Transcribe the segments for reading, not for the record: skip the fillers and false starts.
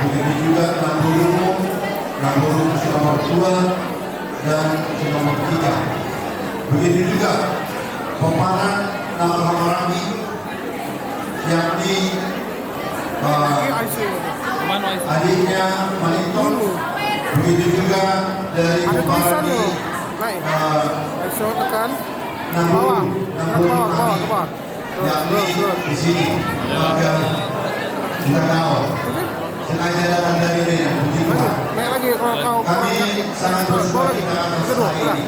begitu juga nomor umum, nomor nomor 2 dan nomor 3. Begitu juga pemenang nomor Hamarami yakni adiknya Malinton. Begitu juga dari Hamarami nomor yakni di sini warga kita tahu sengaja datang dari Medan. Kami sangat bersyukur kita atas hari ini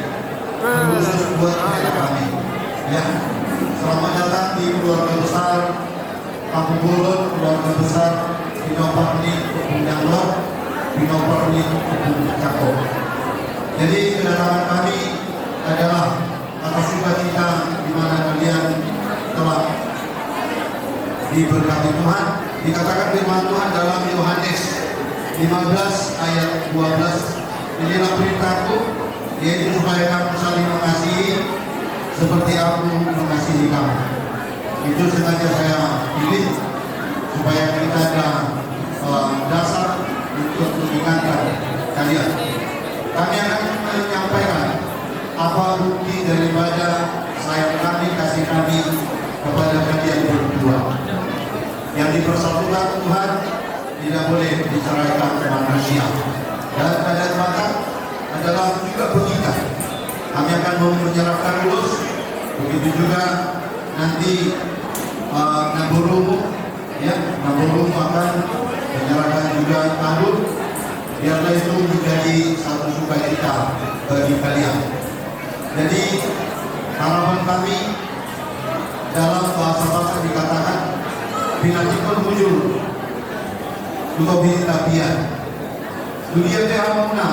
khusus buat kami. Ya, selamat datang di keluarga besar Kampung Bulut, keluarga besar Pinoparni Kebun Janglor, Pinoparni Kebun Cakop. Jadi kedatangan kami adalah atas sukacita di mana kalian telah diberkati Tuhan. Dikatakan firman Tuhan dalam Yohanes 15 ayat 12, inilah perintahku, yaitu supaya kamu saling mengasihi seperti aku mengasihi kamu. Itu sengaja saya pilih supaya kita ada dasar untuk mengingatkan kalian. Kami akan menyampaikan apa bukti daripada sayang kami, kasih kami kepada kalian berdua. Yang dipersatukan Tuhan tidak boleh diceraikan ke manusia. Dan pada mata adalah juga begitu. Kami akan menyerahkan ulus, begitu juga nanti Naborumu, ya, Naborumu akan menyerahkan juga tabur. Biarlah itu menjadi satu sukacita bagi kalian. Jadi harapan kami dalam bahasa-bahasa dikatakan bila kita muncul dua bintang dunia tehamuna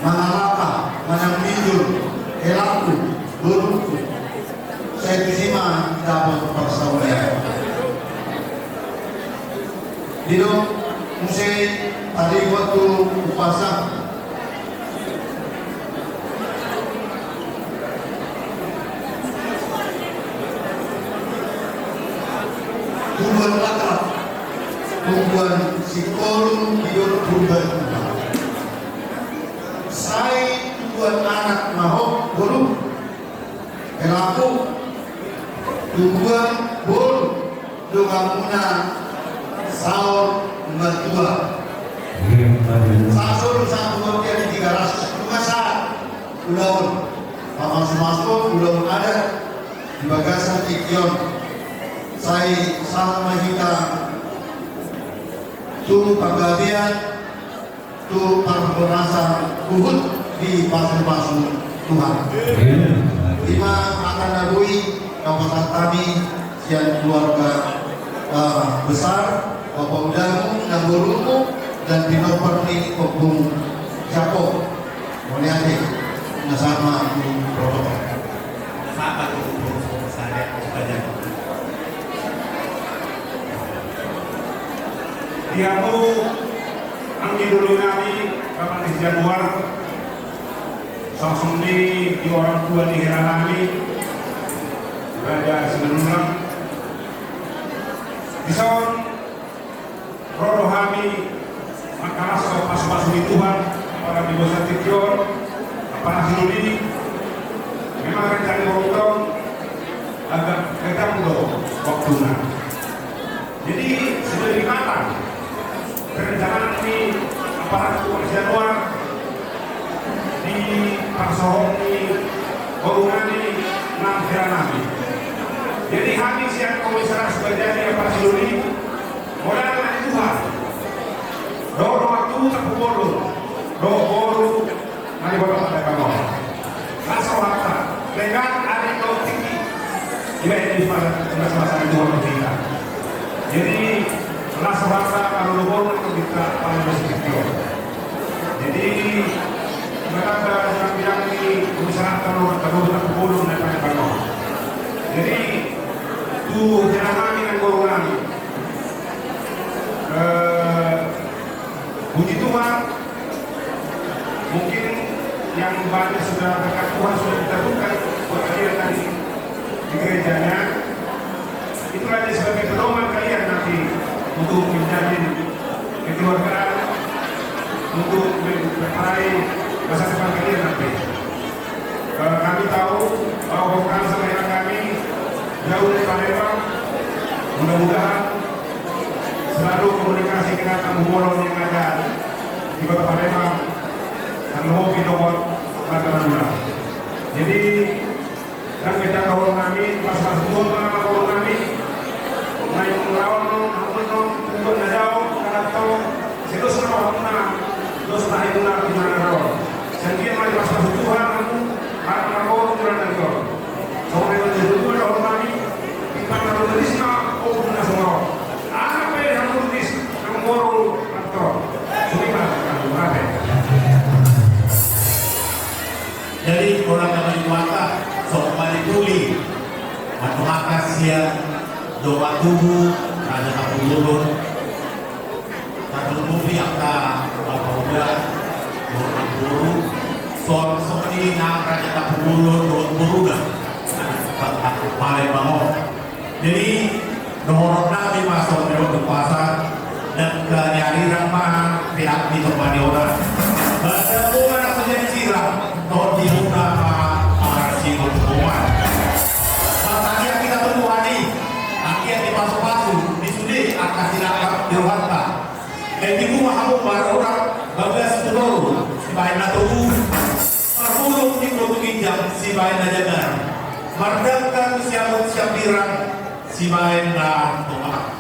manalaka manamijul elaku buruku saya kusima dapat persaudaraan dino musai tadi waktu puasa tujuan latar, tujuan psikolog hidup tujuan saya tujuan anak mahok guru elaku tujuan bol dogamuna saur mertua sasur satu yang 300 saat ulaun masuk ulaun ada di bagasan ikion saya sama kita tu penggabian tu perberasa kuhut di pasu-pasu Tuhan. Lima akan nabui kawasan kami sian keluarga besar Bapak Udamu, Naborumu dan Pinoparni Kebun Cakop. Boleh adik bersama protokol. Sahabat saya banyak. Diamu anggi dulu nami kapan di Januar langsung di orang tua di Heranami Raja Sebenarnya di son rohani makalah pas-pas di Tuhan para di bosan tidur para hiduli memang rencana orang agak keganggu waktunya jadi sudah dimatang rencana ini aparatur kepolisian luar di Pasohong di Korungan di Heranami. Jadi kami siap komisaris sebagai apa sih modal Tuhan. Doa waktu tak boleh, doa boleh nanti bapak ada kamu. Langsung waktu dengan ada kau tinggi. Ini masa Tuhan kita. Jadi langsung waktu kalau luar kita paling bersyukur. Jadi mereka yang bilang ini usaha kalau tak boleh naik kamu. Jadi tu jangan dengan golongan puji Tuhan mungkin yang banyak sudah dekat Tuhan sudah kita buka kehadiran tadi di gerejanya itu aja sebagai pedoman kalian nanti untuk menjalin kekeluargaan, untuk meraih masa depan kalian nanti. Kami tahu bahwa bukan selera kami jauh dari Palembang. Mudah-mudahan selalu komunikasi dengan tamu bolon yang ada di Kota Palembang dan hobi nomor Madura. Jadi dan kita kawan kami pasal semua kawan kami naik melawan untuk nadau karena tahu itu semua orang terus naik benar di mana rawon. Sehingga mari pasal Tuhan kamu akan kawan kurang dan kau. Soalnya itu dua kawan kami di mana tulisnya oh benar semua. Apa yang tulis yang baru atau cuma kamu apa? Jadi orang yang berkuasa sok balik tuli atau akasia doa tubuh ada kapulun kapulun piaka kapulun orang buru sok seperti nak raja kapulun orang buru dah paling bangun. Jadi nomor nabi masuk dari berkuasa dan kenyari ramah pihak di tempat orang ada bukan apa jadi siram tahun di muka arasi hukuman. Masalahnya kita berdua nih, akhirnya dipasuk-pasuk, disudi akan silap dirwata. Dan di rumah kamu baru orang, bagas telur, si bayi natubu, marulung di produk injam, si bayi najagar, mardangkan siap dirang, si bayi na tomak.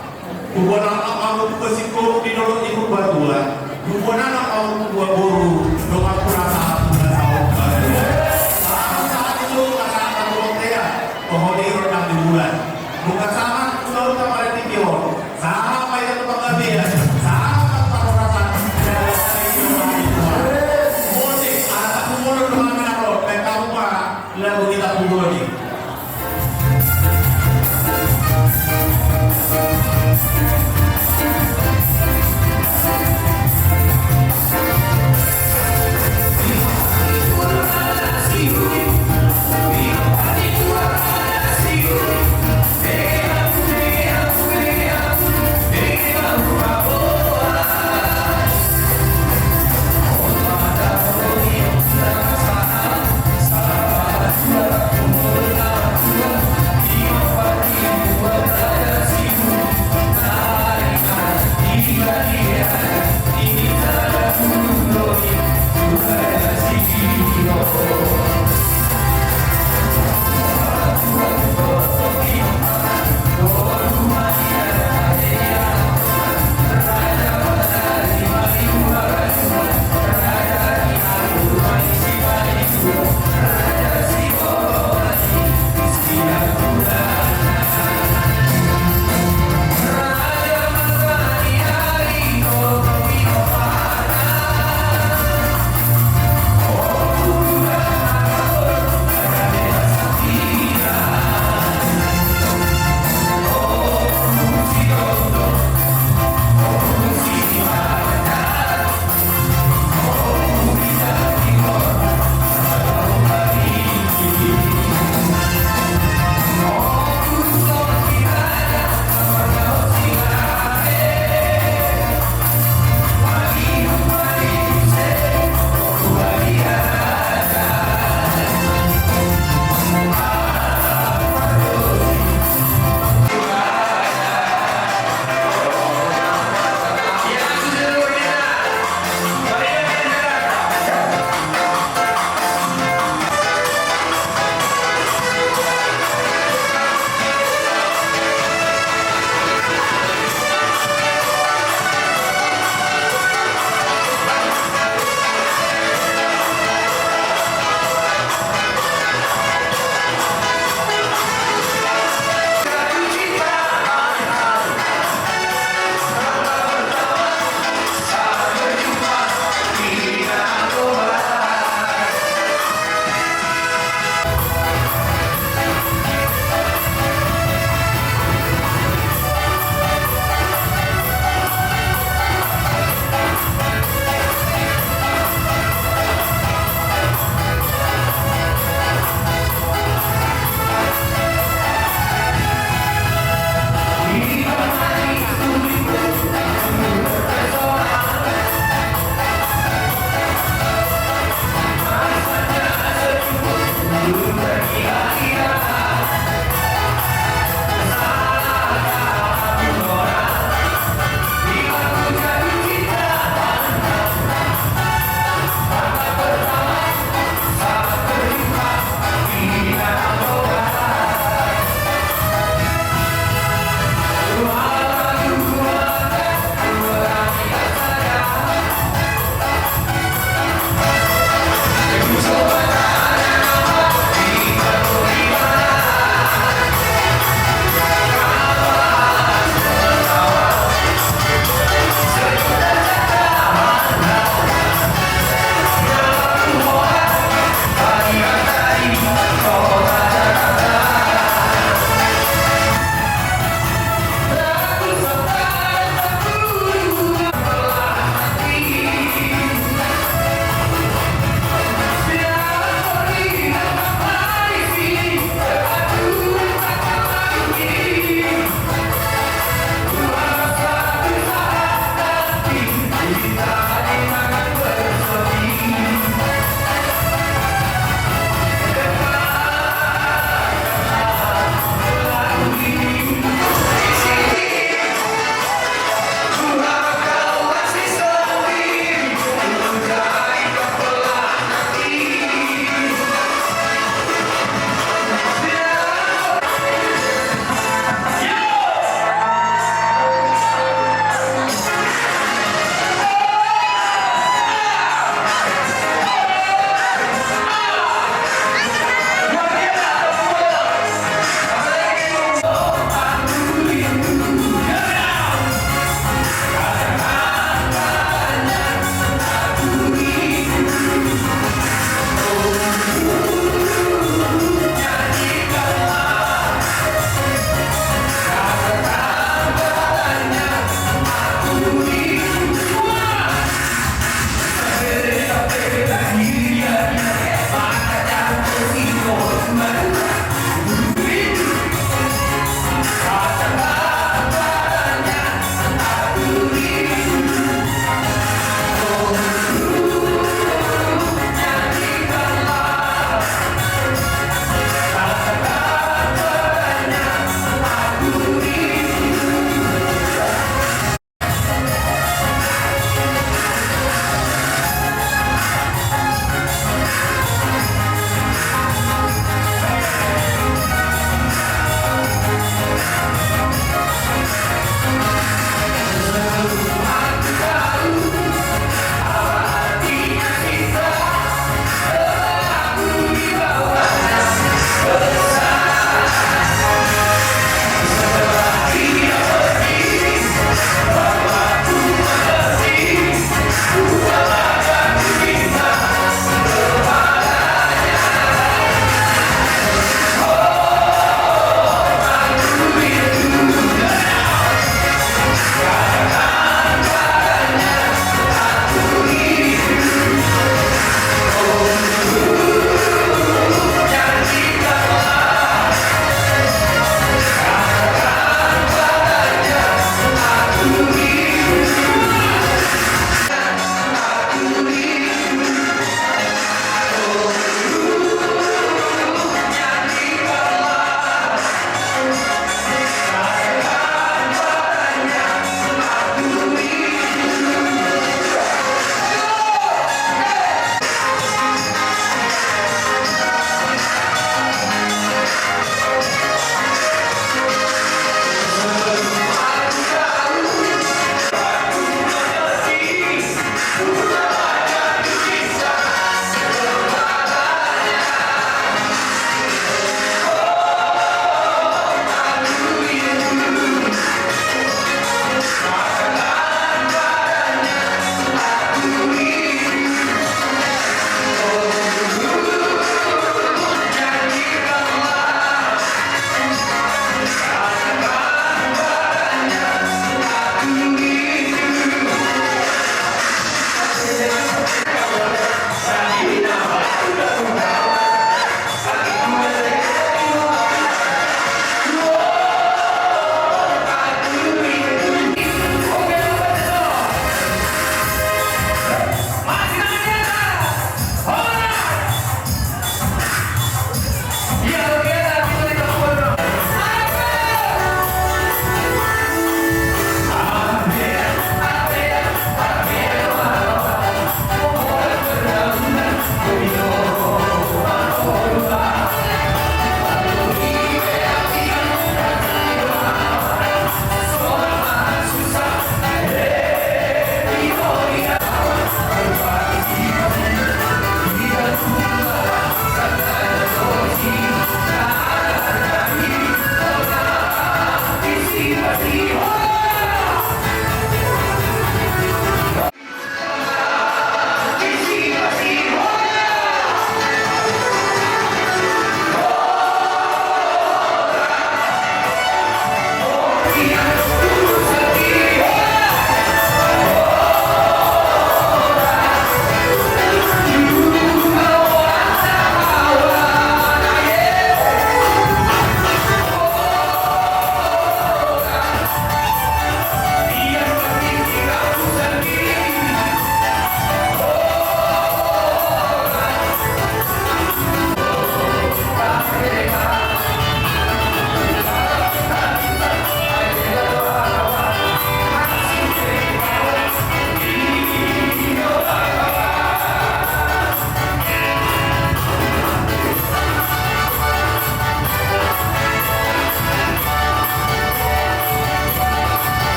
Kubuan anak kamu kesikul di nolok ibu batuan, kubuan anak kamu buat boru, domak kurasa. Kohoniro ng libulan. Bukan sama pulau pada tinggion, sama kayak pengabian, sama parorasan dari musik anak kumur dengan menaro, mereka lupa lalu kita kumur ini.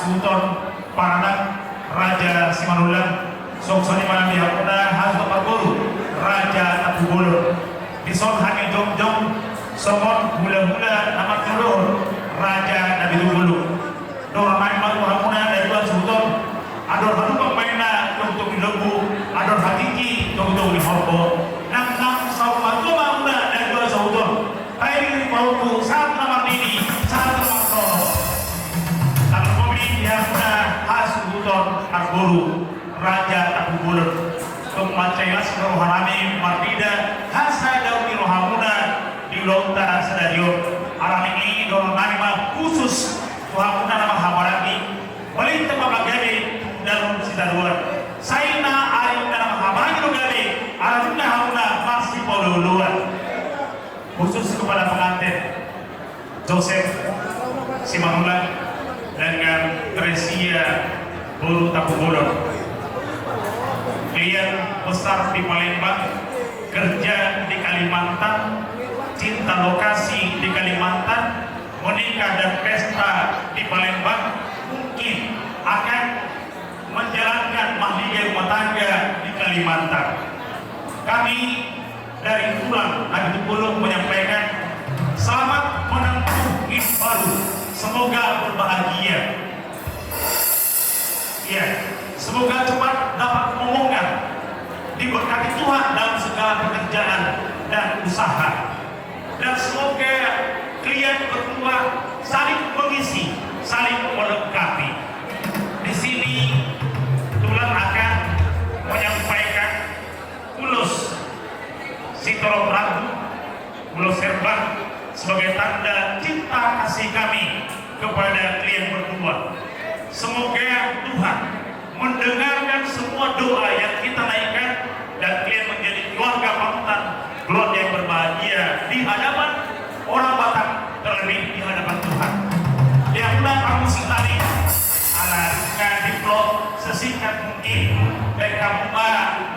Hasuton Paranak Raja Simanulang Soksoni Malam Dihapuna Hasuton Parguru Raja Tapu Bolon Bison Hangi Jongjong Somon Mula-Mula Amat Nurul Raja Nabi Tubulu Doramai Malu Hamuna dari Tuan Sultan Ador Hanu Pemaina Untuk Dilebu Ador Hakiki Untuk Dihorbo Nang Saumatu Hamuna dari Tuan Sultan Kairi Pauku Saat Namar Dini Saat Namar Krono Tanah Komi Hamuna Hasuton Arburu Raja Tapu Bulun Kemacailas Rohanami Martida Hasa Dauni Rohamuna di Lontar Stadion Alam ini dorong nama khusus Rohamuna nama Hamarani Melintang Mabagade dalam sisa luar Saina Arim nama Hamarani Rugade Alamuna Hamuna masih polo luar khusus kepada pengantin Joseph Simanulang dengan Tresia Bulu Tapu Bulun klien besar di Palembang, kerja di Kalimantan, cinta lokasi di Kalimantan, menikah dan pesta di Palembang, mungkin akan menjalankan mahligai rumah tangga di Kalimantan. Kami dari Tulang Nabi Tupulu menyampaikan selamat menempuh hidup baru, semoga berbahagia. Ya, semoga cepat dapat memomongan, diberkati Tuhan dalam segala pekerjaan dan usaha. Dan semoga klien berdua saling mengisi, saling melengkapi. Di sini Tulang akan menyampaikan ulus Sitoro Prabu, ulus Serban sebagai tanda cinta kasih kami kepada klien berdua. Semoga Tuhan mendengarkan semua doa yang kita naikkan dan kalian menjadi keluarga panutan, keluarga yang berbahagia di hadapan orang Batak, terlebih di hadapan Tuhan. Yang benar kamu sintani ala diplo sesingkat mungkin baik kamu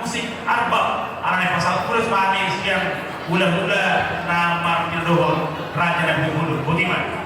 musik arbab ala pasal kurus manis yang gula-gula nama Jodoh Raja dan Bulu Butiman.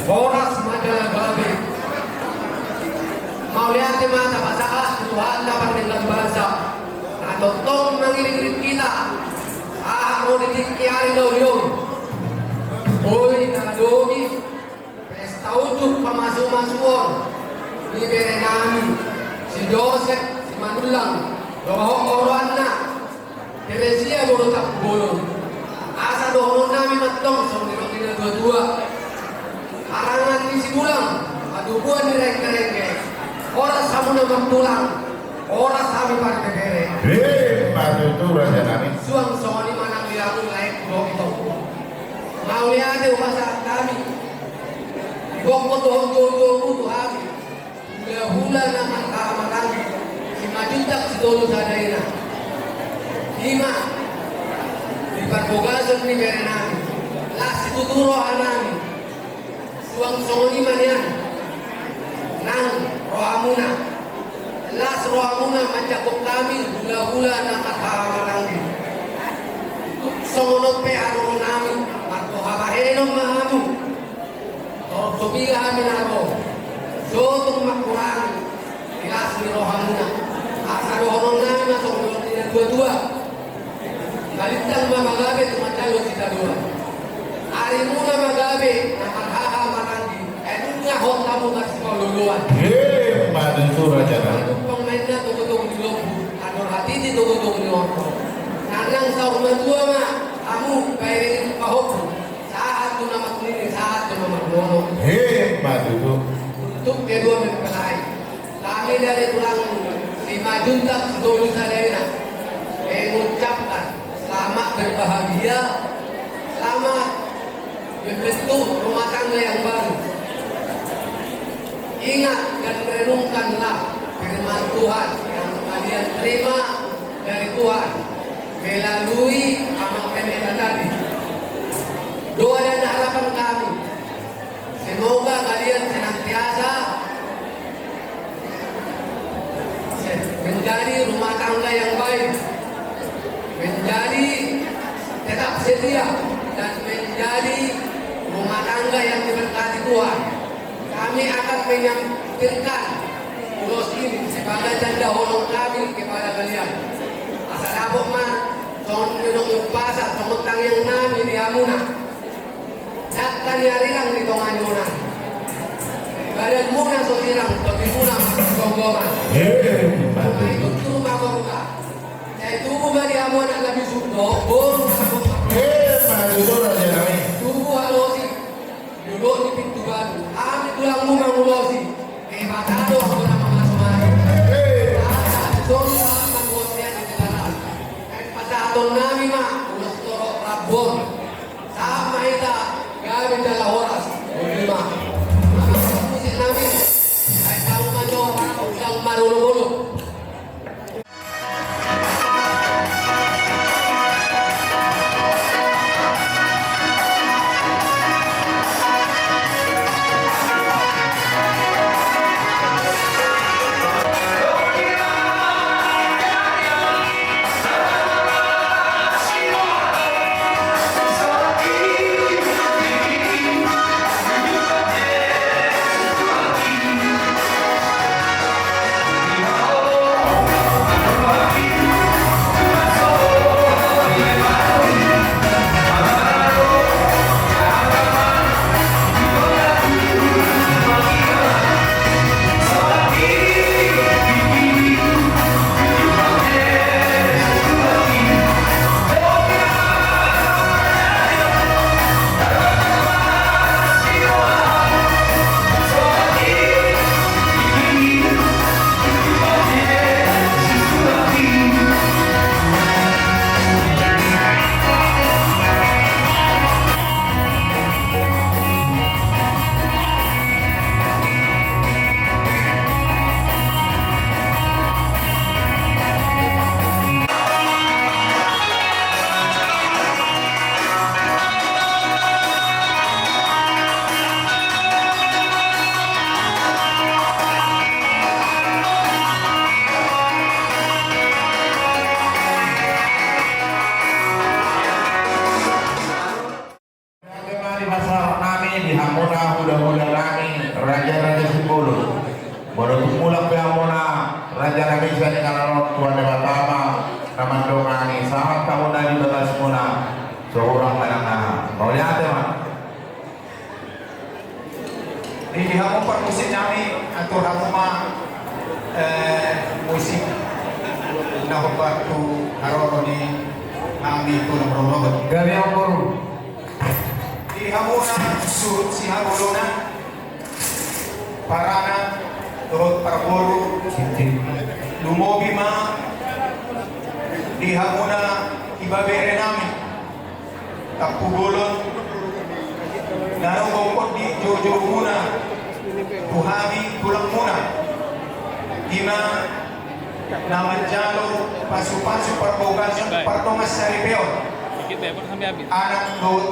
Boras Majalah Babi mau lihat di mata pasakas Tuhan dapat dengan bahasa atau tong mengiring kita aku ditingkiari doyong oi nadogi pesta ujuk pemasukan di berenami si Joseph si Manulang dohong orwana Teresia baru tak bolong asa dohong nami matong sama di dua. Arangan di Sibulang, adubuan di rengke-rengke. Oras kamu nama tulang, oras kami pada bebere. Maju itu raja kami. Suang soni manang dilaku lain blok itu. Mau lihat deh bahasa kami. Bokot doh kami. Hula nama makan. Si majutak si dulu sadaina. Lima. Di Parbogason ni berenami. Las itu turo anami. Suang soni manian. Nang rohamuna. Las rohamuna mancakok kami. Hula nama kamaranggi. Songonot pe aro nami. Marco habahenom mahamu. Sobiga amin ako. Sotong makurang. Ilas ni rohamuna. Asal rohamuna namin na songonot nila dua-dua. Balitang mamagabe tumatalo kita dua. Ari muna magabe na maghaha maranggi. Nga hot na mo kasi kaluluan. Maju itu raja kami. Ang pangmain na tugutong ni Lobo. Ano hati di tugutong ni Lobo. Nanang sa umadua ma. Amu kairin pahok. Saat ko na makunin. Saat ko na magnono. Maju itu. Untuk kedua mempelai. Kami dari tulang 5 juta seluruh saudara mengucapkan selamat berbahagia, selamat membentuk rumah tangga yang baru. Ingat dan renungkanlah firman Tuhan yang kalian terima dari Tuhan melalui amal pendeta tadi. Doa dan harapan kami, semoga kalian senantiasa menjadi rumah tangga yang baik, menjadi tetap setia dan menjadi rumah tangga yang diberkati Tuhan. Kami akan menyampaikan ulos ini sebagai tanda hormat kami kepada kalian. Asal abok mah, son minum pasar, somotang yang nami di amuna. Dakkan yarirang di tonganyona. Badan muna sosirang, tapi muna songgoman. Itu rumah buka. Saya tunggu bagi amu anak Nabi Subno. Baru aku. Maju itu raja kami. Tunggu halosi. Duduk di pintu baru. Kami tulang rumah ngulosi. Matado ako na mga sumari. Doon sa pag-uosya ng kalaran. Kahit pasaton namin ma, ulos toro rabon. Sa mahita, gamit na lahoras. Ulima. Musik namin. Kahit ako manyo, ang marulong-ulong. di hamona hula-hula kami raja-raja Sibulu baru tumulak pe hamona raja kami sani kalau tuan pertama naman dongani sahat kamu dari batas muna seorang menengah mau lihat teman ini hamon par musik kami atau hamoma musik nahobatu haroro ni kami itu nomor gari yang baru di hamuna si hamuluna parana turut parboru lumobi ma di hamuna ibabere namin tapugulon narong di jojo muna tuhami tulang muna ima namanjalo pasu-pasu partongas saripeo anak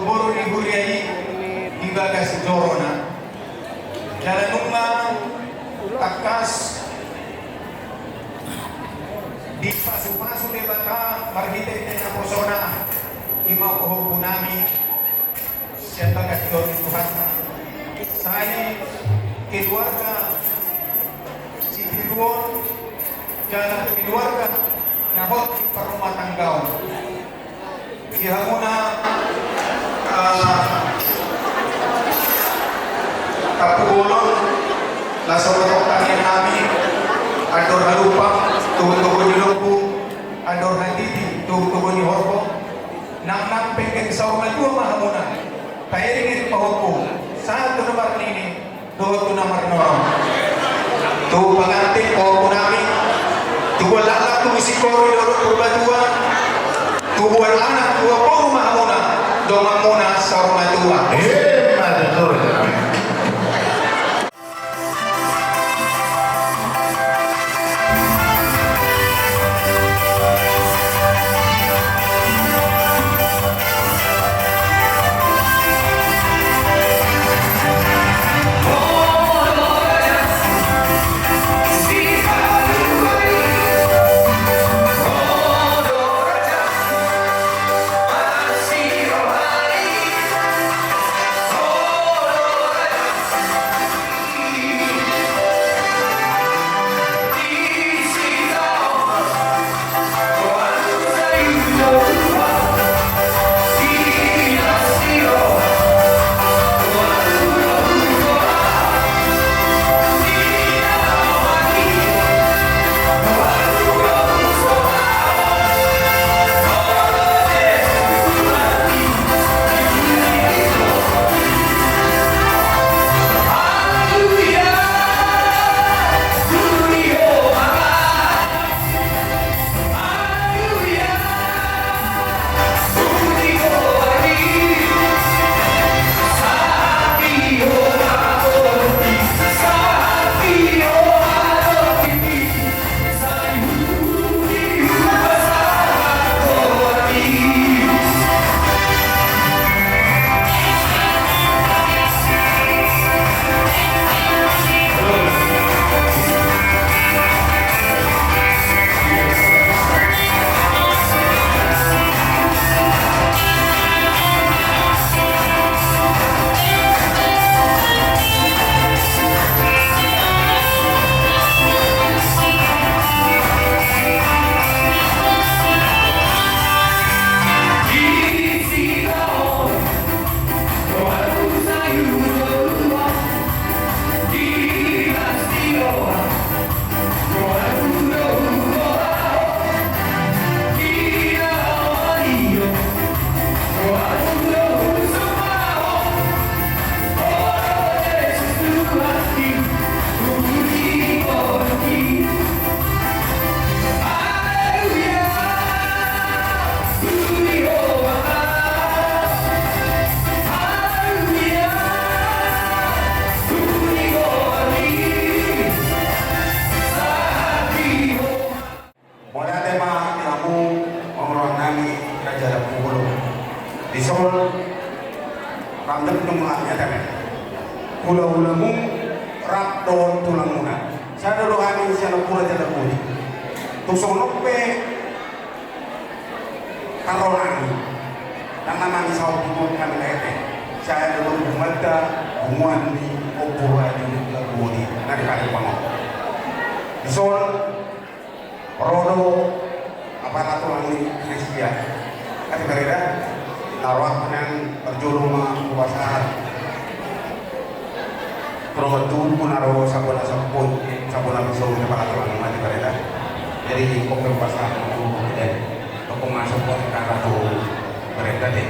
buru ni huriai ibagas jorona jalan umma takas di pasu-pasu de bata margite na persona ima ko punami siya bagas Tuhan saya keluarga si Firwon jalan keluarga nahot perumah tanggawan siya muna kapulon nasa matoktangan namin ador halupang tugo-tugo ni Lopo ador handiti tugo-tugo ni Horbo nang pengen sa umadua mahamuna kaya rin pahupo sa ito naman nini doon ito naman norong ito pangantin po namin tuwa lala tumisikoro yung purbatua tuwa anak tuwa po mahamuna doon muna sa umadua Isol ramdam nungguannya kan ula-ula mung rak doon tulang muna sa dodohanin siya ng pula jala puli tusonok pe karolani nang naman isaw bimong kami lete siya doon bumalda bumuan ni opura yung laguni narikali pa mo Isol rodo aparato lang ni Kristia at mereka taruh yang berjulung kuasa Promotu pun naruh sabun pisau di depan aturan mati mereka jadi kopi pasar dan toko masuk ke arah mereka deh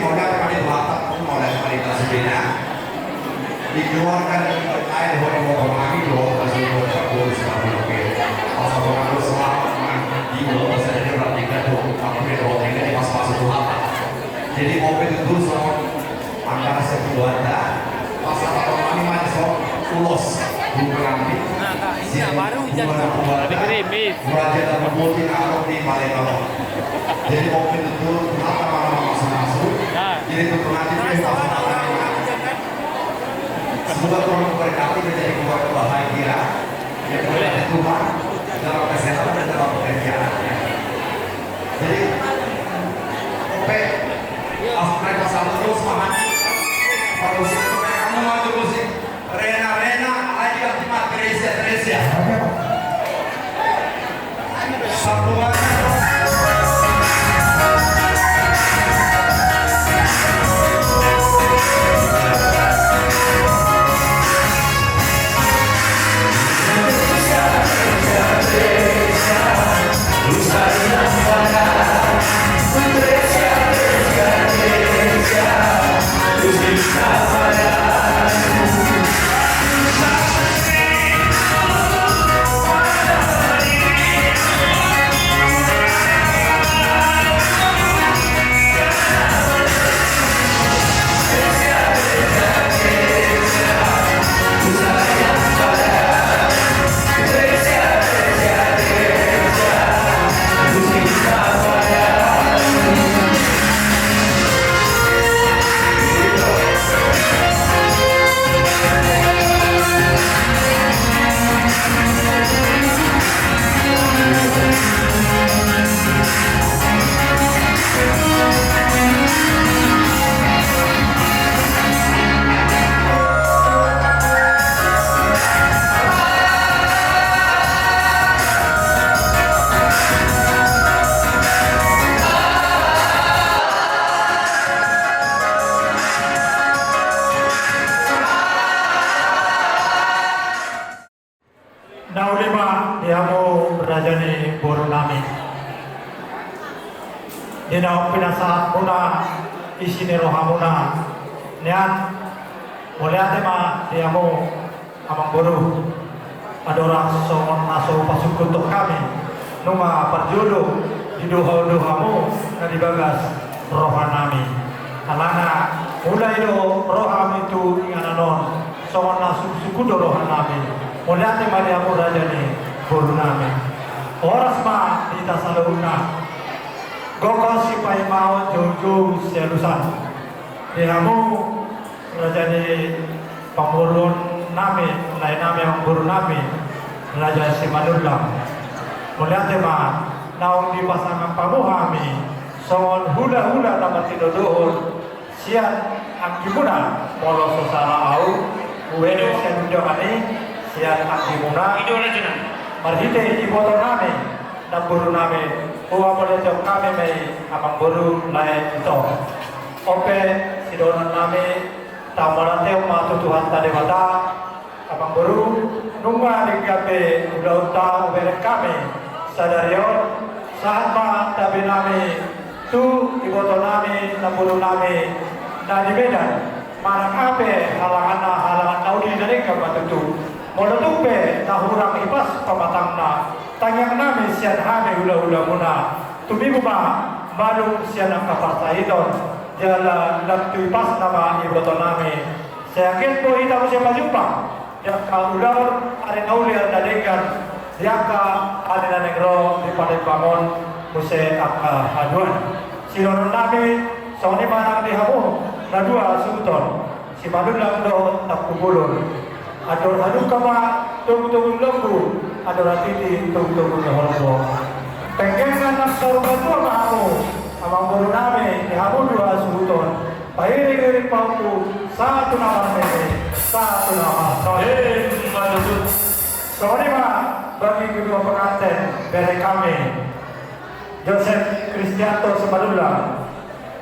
maunya kepada Batak pun mau dari mereka sebenarnya dikeluarkan air dari bawah kami loh kasih bawah sekarang oke asal orang selamat di bawah saya berarti kan tuh kami bawah ini pas Batak jadi mobil itu selama antara sekeluarga pasal kami masuk ulos bukan baru hujan Raja dan Pemulti Arab di Palembang. Jadi mobil itu apa masuk. Jadi itu pengantin semoga Tuhan memberkati menjadi keluarga bahagia yang berada Tuhan dalam kesehatan dan dalam pekerjaan. Jadi oke, mereka selalu terus semangat. Terus kamu maju musik. Rena, ayo kita Teresia. Satu Naulima diamo rajani borunami. Dina pinasa muna isini rohamuna niat muliatema diamo amang boru adora somon naso pasuk untuk kami numa perjodoh di doha-dohamu na dibagas rohanami. Alana mulai do roham itu ingananon somon naso sukudo rohanami. Muliate Maria Murajani Borunami. Oras ma di Tasaluna. Goko si Paimao Jojo Selusan. Dihamu Rajani Pamurun Nami, lain nami yang Borunami. Raja Simanullah. Muliate ma naung di pasangan pamuhami. Songon hula-hula dapat tidodohon. Sian angkimuna polo sosara au. Uwene senujokani. Sian angkimuna marhite iboto nami dan buru nami uwa boleh jauh kami mei amang buru lain itu ope sidonan nami tamarate matu Tuhan tadi mata amang buru nunggu dikape udah ubere kami sadario saat ma tabi nami tu iboto nami dan buru nami dari Medan marang ape halangan audi dari kapatutu Molotupe nahurang ipas pamatangna tanyang nami sian hame hula-hula muna tumibu ba malum sian ang kapasahidon jala laktu ipas nama iboto nami sayakit po ita mo siya majumpa yaka ular ari naulian dalikan yaka ari na negro di Palembang muse ang haduan sinon nami sa unimanang dihamu na dua suton si manulang do nakubulon ador haduk kama tunggu lembu ador titi tunggu horbo pengengan nak sorga tua mahamu amang boru nami dihamu dua subuton pahiri pauku satu nama nene satu nama sorry ma bagi kedua pengantin bere kami Joseph Kristianto Semadula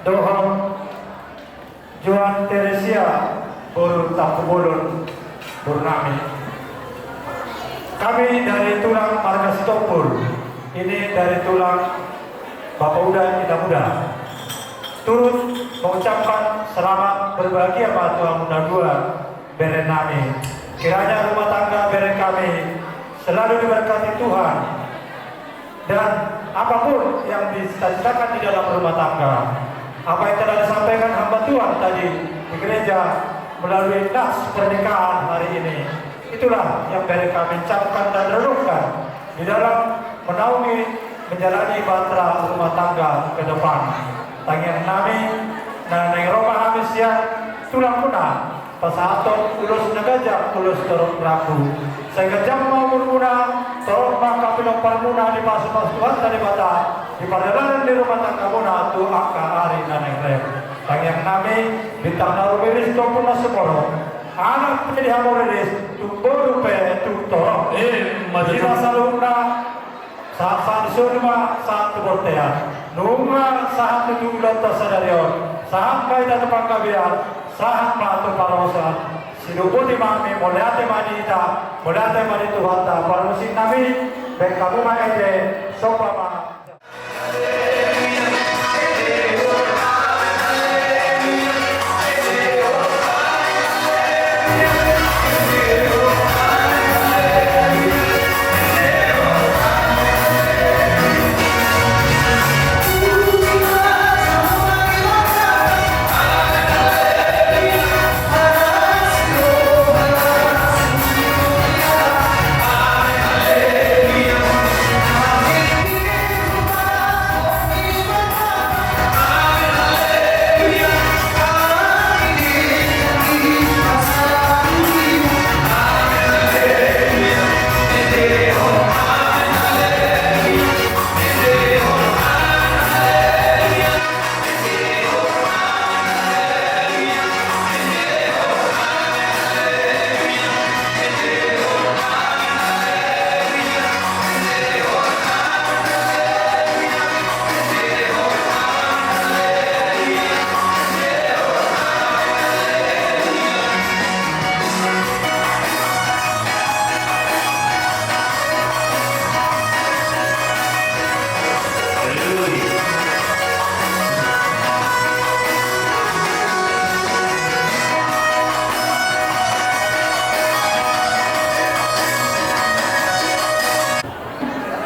Dohon Joan Teresia Boru Takubulun Burnami. Kami dari tulang marga Sitopul. Ini dari tulang Bapak Uda Kita Muda. turut mengucapkan selamat berbahagia pada Tuhan Muda II beren kami. Kiranya rumah tangga beren kami selalu diberkati Tuhan, dan apapun yang dicita-citakan di dalam rumah tangga, apa yang telah disampaikan hamba Tuhan tadi di gereja melalui nas pernikahan hari ini, itulah yang beren kami camkan dan renungkan di dalam menaungi menjalani batra rumah tangga ke depan. Tangian kami na neng Roma kami siang tulang puna pasato ulus nagajak ulus torok raku sehingga jam mau muna torok maka pinong parmuna di pasu-pasu Tuhan tadi bata di perjalanan di rumah tangga muna tu angka hari na neng rem. Tangian kami bintang narubiris to puna semoro anak menjadi hamuriris tu borupe tu torok majina saluna saat surma saat bortea nunga saat itu lota sadario saat kaya tepang kabiar saat matu parosa sinubuti mami moliate manita moliate manitu hata parusin nami bekamu maede sopa ma.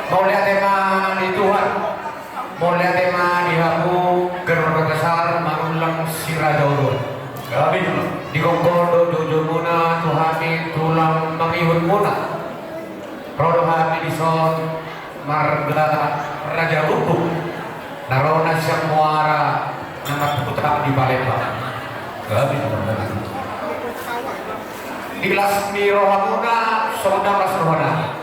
Mulia tema di Tuhan, mulia tema di Hamu Gerbang Besar Marulang Siradaurun. Kami di Kongkondo Jojo Muna Tuhami Tulang Mamihun Muna Rodo Hami di Son Marga Raja Lumpuk Narona Siang Muara Nama Putra di Palembang. Kami di Lasmi Rohamuna Saudara Rohana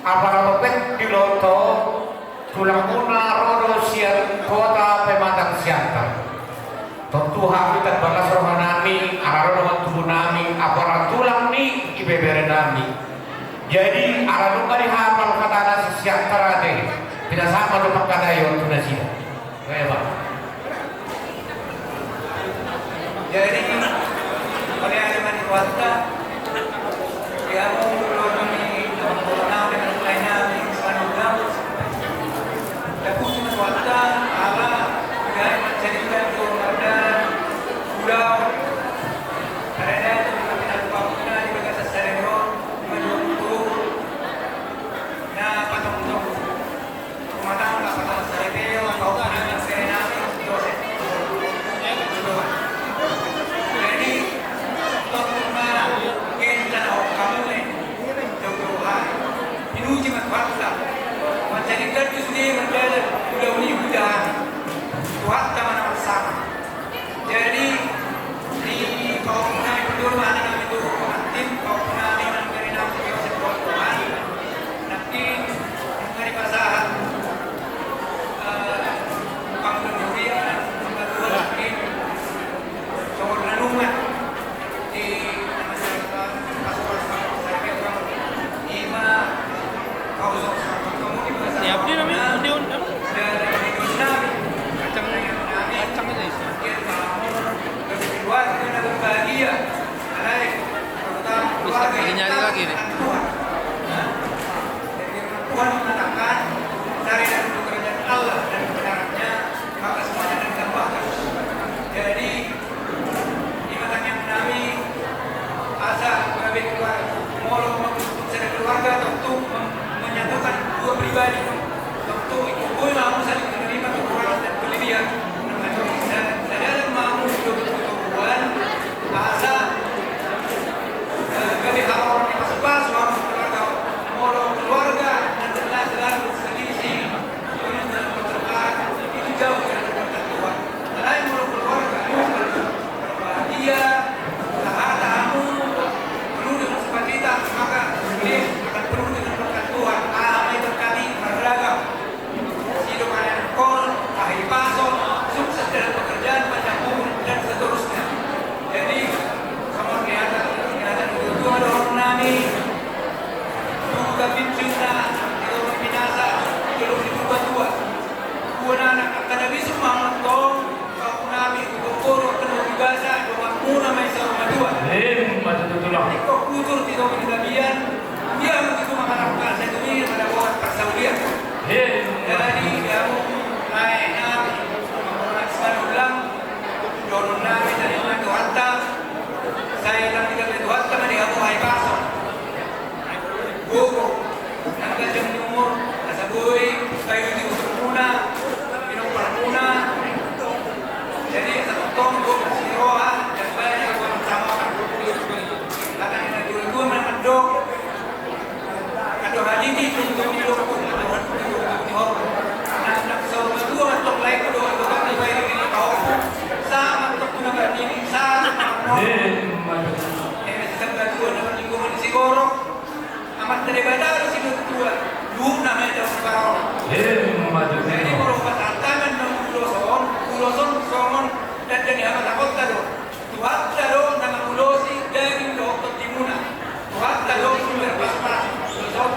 apa pek di Loto tulang muna rodo sian kota pematang siantar tentu habitat balas rohanami ararono tubuh nami aparat tulang ni ibebere nami jadi ararono kali hafal kata siantar ade tidak sama dengan kata yon tunasia hebat jadi oleh ada manfaatnya dia mau basa doa muna may sa madua. Matutulang. Iko kutur tino kinabihan. Dia begitu mengharapkan saya ini pada buat persaudian. Jadi kamu lainnya orang ulang donon namin dari mga tuhatta. Saya lang tidak may tuhatta man kamu ay paso. Buko. Nagkajang ni umur nasabuhi kayo di usap muna. Pinupar muna. Jadi sa tunggu si Rohan dan banyak orang sama akan dinajual menandok aduh haji di tunggu di luar pun anak sama dua untuk lain kedua orang yang baik ini kau sama untuk gunakan ini sama sebelah dua dengan lingkungan si gorok amat daripada si dua namanya jauh sekarang jadi merupakan tantangan dan uloson somon dan jadi amat takut tado tuhat tado nama ulosi dari dokter timuna tuhat tado sumber pasparas uloson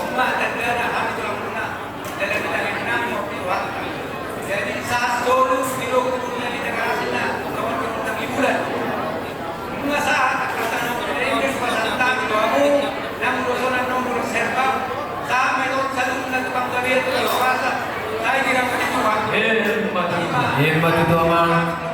umma dan dana kami telah muna dalam bidang kami mau tuhat jadi saat dulu bilo keturunan di negara Cina kawan keturunan ibulan bunga saat kata ini pasal tang doamu dan ulosonan nomor serba sama itu satu bulan tukang kabir itu rasa saya tidak berjuang Hebat itu Amang.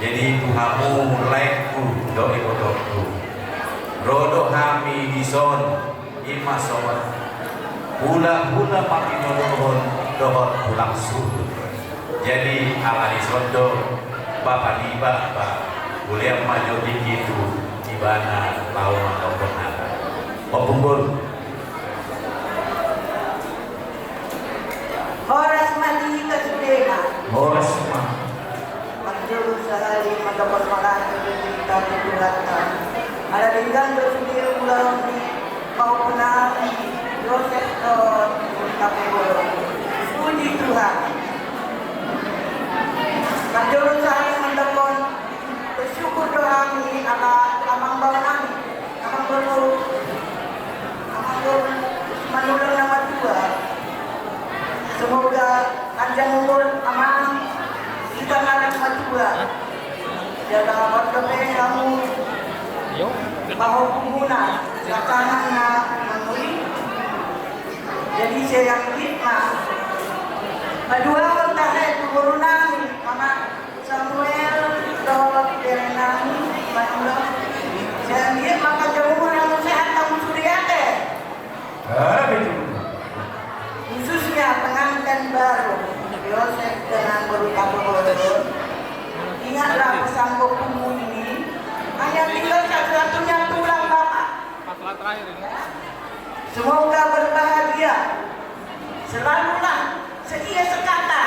Jadi Tuhanmu mulaiku do ikodoku. rodo kami dison ima sobat hula-hula pati dohon dohon pulang subuh. Jadi ala disondo bapak diba boleh maju begitu di mana tahu atau benar. Opunggul. Horas mati ke sudena. Horas mah. Menjurus sehari mendapat malah kita dibulatkan. Ada dengan bersedia ulang di mau penari Yosef Kapur. Puji Tuhan. Menjurus sehari mendapat bersyukur doa ini amang bau nami, amang bau menurut nama Tuhan. Semoga panjang umur aman kita anak matua. Jaga waktu kamu bahu pengguna belakangan memulih. Jadi saya yang hikmah. Kedua mentahnya itu guru nami, Mama Samuel Dawat Derenani, Mama. Saya lihat maka jauh yang sehat kamu suriate. Khususnya pengantin baru Yosef dengan Kapur. Ingatlah pesan bukumu ini hanya tinggal satu-satunya tulang Bapak. Semoga berbahagia. Selalulah setia sekata,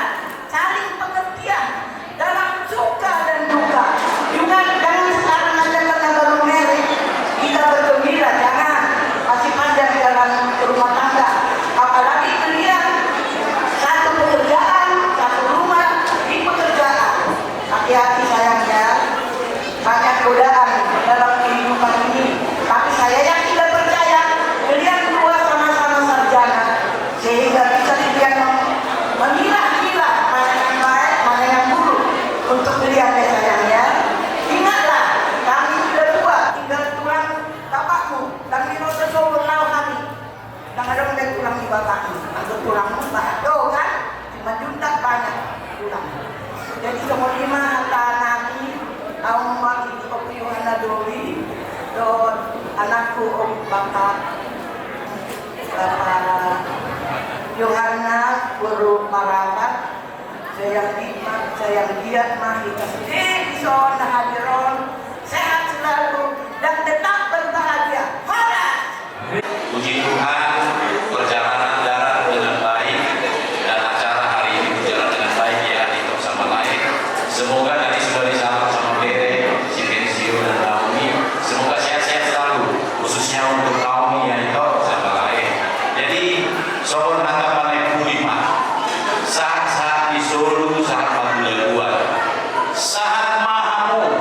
saling pengertian dalam suka dan duka. Juga jangan sekarang aja karena baru married kita bergembira, jangan masih panjang jalan rumah tangga. Apalagi kalian satu pekerjaan, satu rumah di pekerjaan. Hati-hati sayangnya, banyak godaan dalam kehidupan ini. Tapi saya yang tidak percaya kalian dua sama-sama sarjana sehingga bisa kalian memilah-milah mana yang baik, mana yang buruk untuk kalian ya sayangnya. Ingatlah, kami sudah tua, tinggal tulang bapakmu dan minum sesuatu kami. Dan ada yang tulang di bapakmu, atau tulangmu banyak, tuh kan? Cuma juntak banyak tulang. Jadi semua lima tanami, awal itu Yohana Doli, dan anakku Bapak Yohana Guru Marakat. Saya nikmat, saya giat mah dikasih son hadiron, sehat selalu dan tetap berbahagia. Horas. Puji Tuhan, perjalanan darat dengan baik dan acara hari ini berjalan dengan baik ya di sama lain. Semoga tadi sudah disambut sama Bere, si Pensio dan Naomi. Semoga sehat-sehat selalu, khususnya untuk Naomi ya itu sama lain. Jadi sobat anggapan Purima, saat-saat di Solo, saat Madura saat mahamu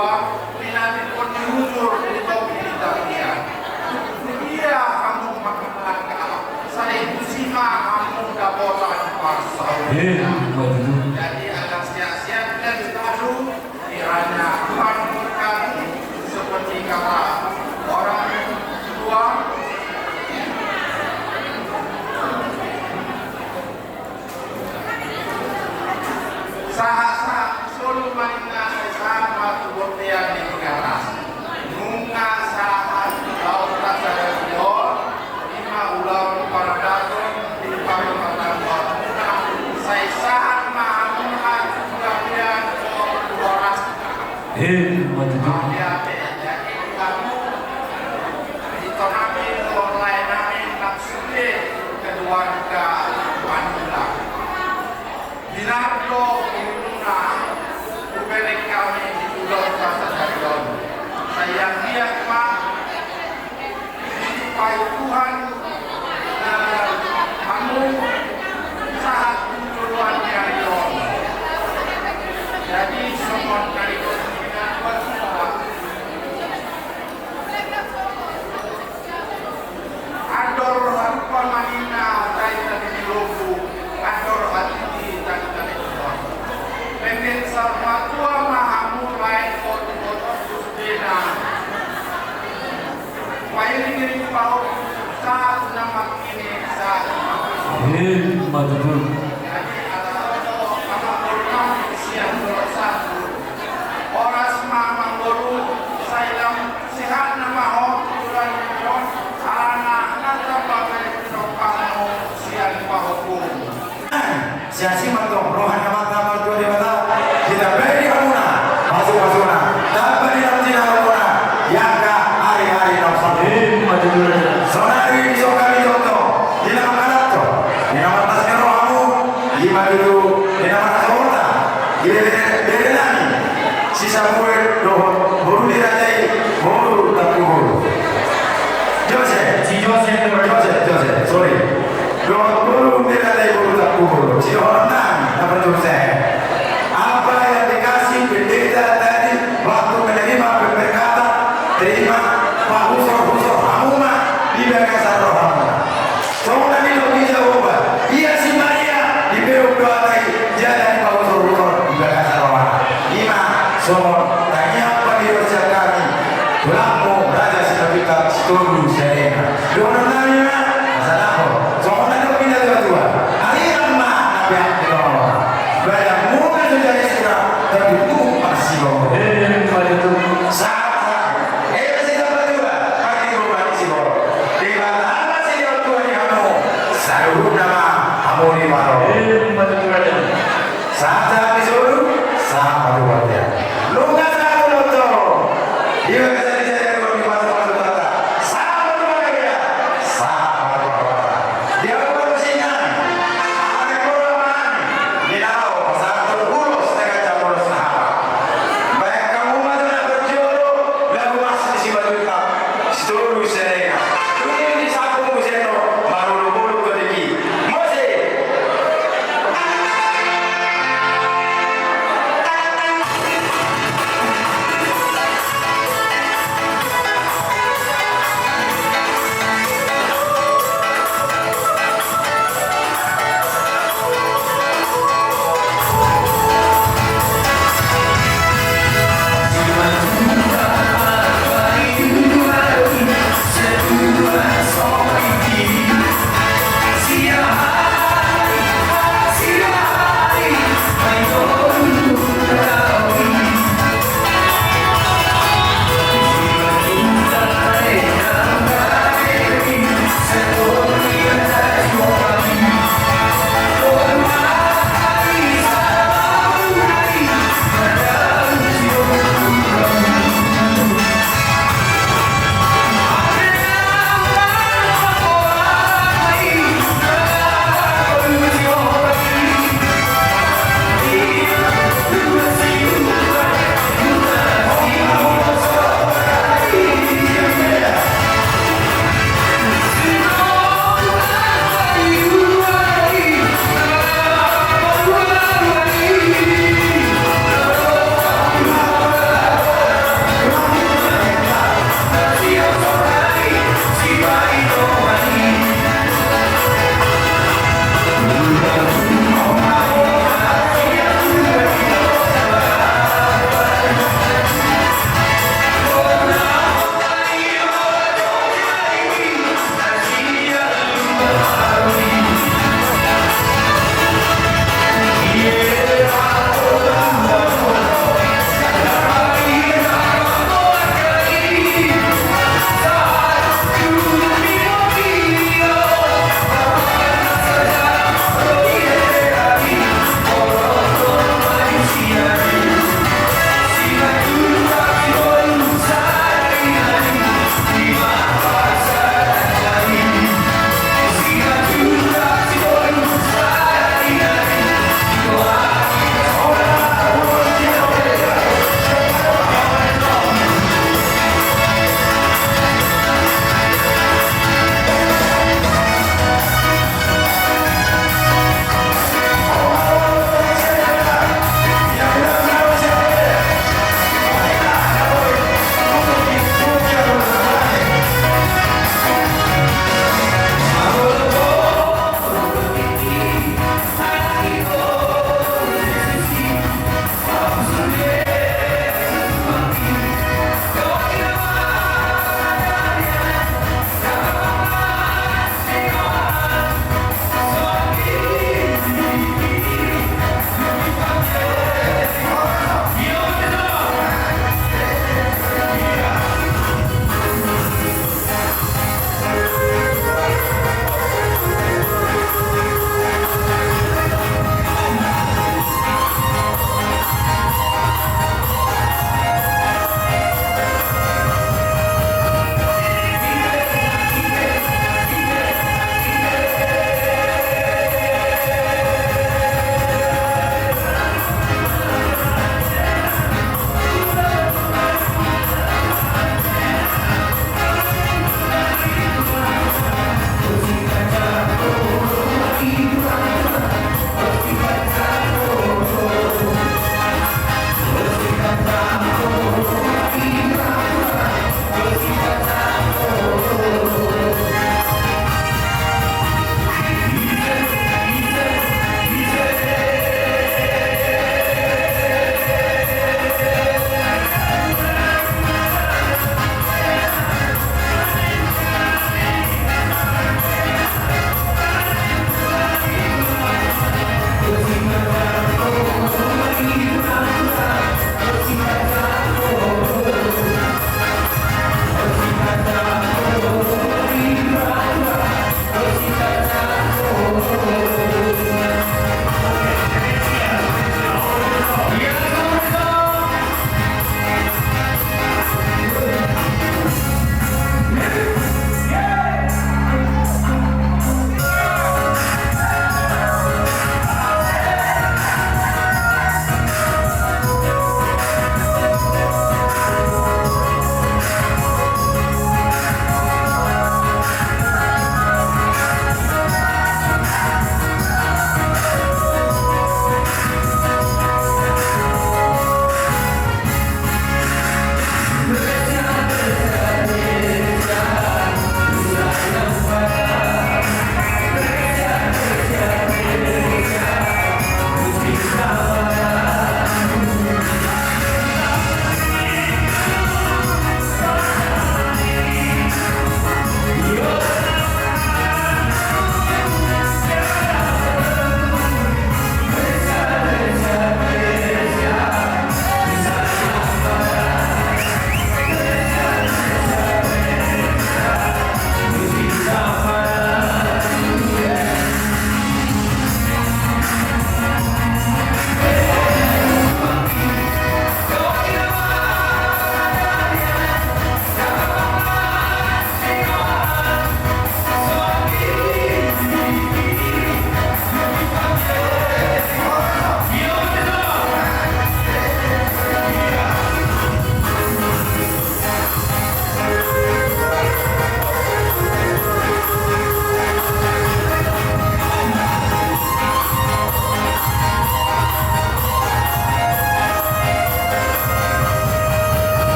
kedua, pinati pun diudur untuk kita dia. Dia kamu makan langka, saya itu sima kamu dapotan pasal. Jadi akan sia-sia dan selalu kiranya Tuhan berkati seperti kata orang tua. Saha-saha solo manina sama tubuh yang digaras. Nunga saat laut rasa dan dior, lima ulang para dagon di paru mata buatuna. Saya saat mahamuhan kurabian koras. Jadi kamu itu kami lain kami maksudnya keluarga Manila. Dinardo Inuna Ubelek kami di Pulau Rasa Darion. Sayang dia Pak Dipai Tuhan kamu saat duluan Darion. Jadi semua dari kepentingan berdua Ador Harupa Manina Taita di Lobu Ador hati Pengen sama tua mahamu lain foto-foto Justina. Main ini pau saat nama ini saat. Jadi ada nama orang siang satu. Oras mama guru sayang sehat nama bulan bulan anak nata pakai kamu siang pahukum. Siasi matong rohan nama tuh dia kita beri hamuna masuk-masukna dapat diambil hamuna yang hari-hari nafsu sonari disokali contoh di nama kanatto di nama tasnya rohamu lima dulu di nama nasota dari nami sisa murid doh buru dirajai buru tak buru Jose sorry doh buru dirajai buru tak buru si orang nami apa Jose apa yang dikasih pendeta tadi waktu menerima berkata terima Pak Husor Hamuma di Bagasa Rohamu. Soalnya ini lebih jauh Pak. Iya si Maria di Beuk doa tadi jalan Pak Husor di Bagasa Rohamu. Lima somor tanya apa di usia kami. Tulammu Raja Sinapita Stolu Serena. Doa nanya masalah apa? Soalnya lebih dua. Hari lama nabi di bawah. Banyak mungkin sudah istirahat tapi itu masih bawah. Saat disuruh, sama buatnya. Lu nggak tahu lo tuh. Dia kata dia kalau di pasar kata, sama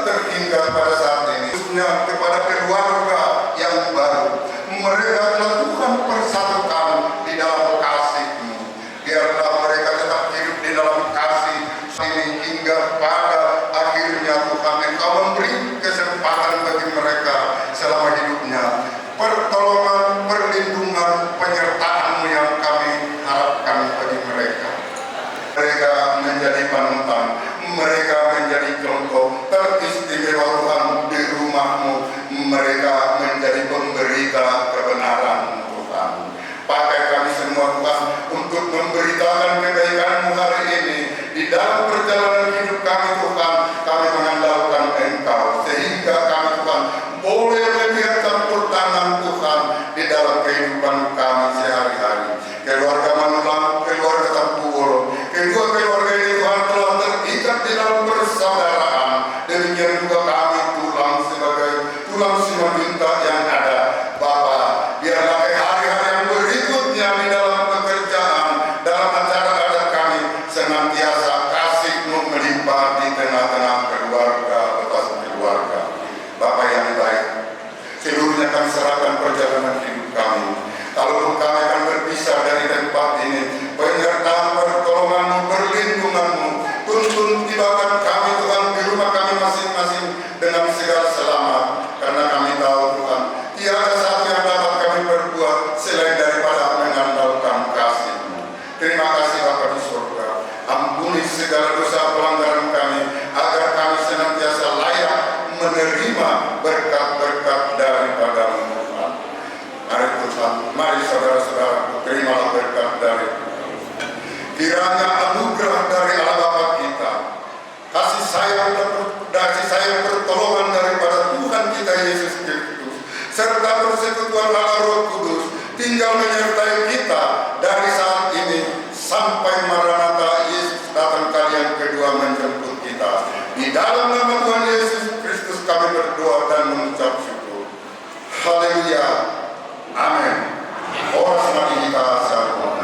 terhingga pada saat ini, khususnya kepada keluarga yang baru. Mereka telah Tuhan persatukan di dalam kasih-Mu. Biarlah mereka tetap hidup di dalam kasih ini hingga pada akhirnya Tuhan Engkau memberi kesempatan bagi mereka selama hidupnya. Pertolongan, perlindungan, penyertaan-Mu yang kami harapkan bagi mereka. Mereka menjadi panutan, mereka menjadi contoh teristimewa Tuhan di rumah-Mu. Mereka menjadi pemberita kebenaran Tuhan. Pakai kami semua Tuhan untuk memberitakan kebaikan-Mu hari ini. Di dalam perjalanan hidup kami Tuhan, kami mengandalkan Engkau. Sehingga kami Tuhan boleh melihat campur tangan Tuhan di dalam kehidupan kami sehari-hari. Keluarga Manulang, keluarga Tampuwolo, kedua keluarga ini Tuhan telah terikat di dalam persaudaraan. Demikian juga kami sebagai tulang Simanjuntak yang ada. Bapa, biarlah hari-hari yang berikutnya di dalam pekerjaan, dalam acara adat kami, senantiasa kasih-Mu melimpah di tengah-tengah keluarga, lepas keluarga. Bapa yang baik, seluruhnya kami serahkan perjalanan hidup kami. Kalau kami akan berpisah dari tempat ini, penyertaan pertolongan-Mu, perlindungan-Mu, tuntun tibakan kami Tuhan di rumah kami masing-masing dengan segala selamat. Karena kami tahu Tuhan, tiada satu yang dapat kami perbuat selain daripada mengandalkan kasih-Mu. Terima kasih Bapa di surga. Ampuni segala dosa pelanggaran kami, agar kami senantiasa layak menerima berkat-berkat daripada-Mu Tuhan. Mari Tuhan, mari saudara-saudara, terimalah berkat dari Tuhan. Kiranya anugerah dari Allah Bapa kita, kasih sayang pertolongan daripada Tuhan kita Yesus Kristus, serta persekutuan Allah Roh Kudus tinggal menyertai kita dari saat ini sampai Maranatha Yesus datang kali yang kedua menjemput kita. Di dalam nama Tuhan Yesus Kristus kami berdoa dan mengucap syukur. Haleluya. Amin. Ora sama kita sarwana.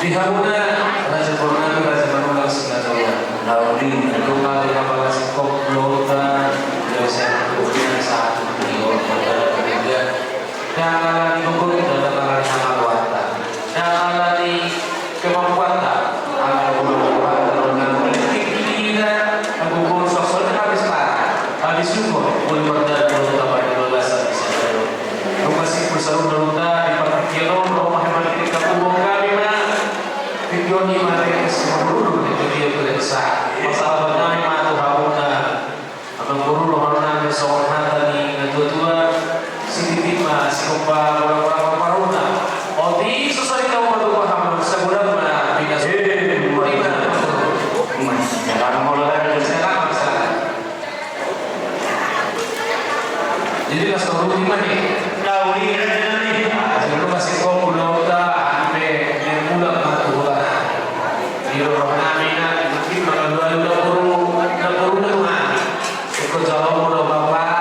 Dihamuna Raja Purnami Raja Manulang Singataya Naudi Rumah dengan Palasi Koplota Dosen Kemudian saat itu Pada kemudian yang alami hukum dalam alami amalwata yang alami kemampuan amal kemampuan dengan politik kita hukum sosial habis parah habis syukur boleh berdaya boleh tambah di lulas habis itu rumah si pusat udah di Pak Kilo rumah yang ketika kubung kami Yoni mari semua itu dia beresah masalah benar matu hauna abang guru lohana besok tadi ngatua sidima sikopa orang maruna odi sesuai tahu matu paham sebulan mana bina mas jangan mulai sekarang jadi las tahu di mana tahu di jadi masih kau pulau tak ambil mula matu Iro Rohana mungkin bakal dua Tuhan ikut jauh mudah bapak